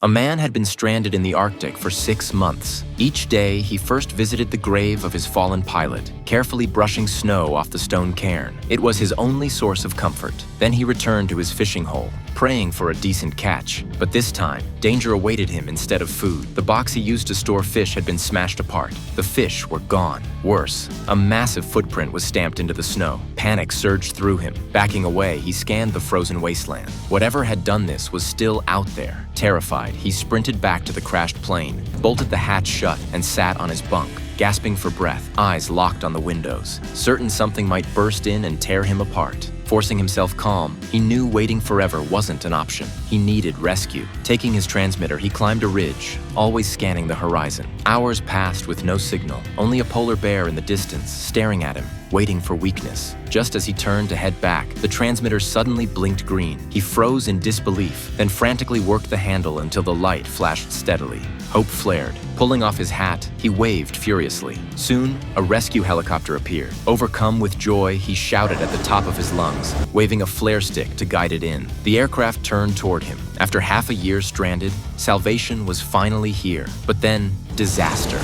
A man had been stranded in the Arctic for 6 months. Each day, he first visited the grave of his fallen pilot, carefully brushing snow off the stone cairn. It was his only source of comfort. Then he returned to his fishing hole, praying for a decent catch. But this time, danger awaited him instead of food. The box he used to store fish had been smashed apart. The fish were gone. Worse, a massive footprint was stamped into the snow. Panic surged through him. Backing away, he scanned the frozen wasteland. Whatever had done this was still out there. Terrified, he sprinted back to the crashed plane, bolted the hatch shut, and sat on his bunk, gasping for breath, eyes locked on the windows, certain something might burst in and tear him apart. Forcing himself calm, he knew waiting forever wasn't an option. He needed rescue. Taking his transmitter, he climbed a ridge, always scanning the horizon. Hours passed with no signal, only a polar bear in the distance staring at him, waiting for weakness. Just as he turned to head back, the transmitter suddenly blinked green. He froze in disbelief, then frantically worked the handle until the light flashed steadily. Hope flared. Pulling off his hat, he waved furiously. Soon, a rescue helicopter appeared. Overcome with joy, he shouted at the top of his lungs, waving a flare stick to guide it in. The aircraft turned toward him. After half a year stranded, salvation was finally here. But then, disaster.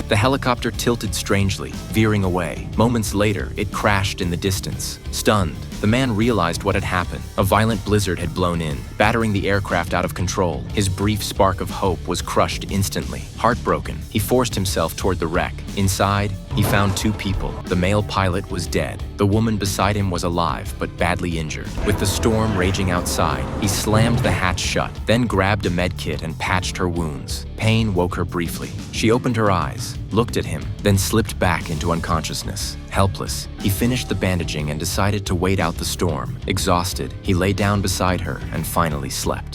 The helicopter tilted strangely, veering away. Moments later, it crashed in the distance. Stunned, the man realized what had happened. A violent blizzard had blown in, battering the aircraft out of control. His brief spark of hope was crushed instantly. Heartbroken, he forced himself toward the wreck. Inside, he found 2 people. The male pilot was dead. The woman beside him was alive, but badly injured. With the storm raging outside, he slammed the hatch shut, then grabbed a med kit and patched her wounds. Pain woke her briefly. She opened her eyes, looked at him, then slipped back into unconsciousness. Helpless, he finished the bandaging and decided to wait out the storm. Exhausted, he lay down beside her and finally slept.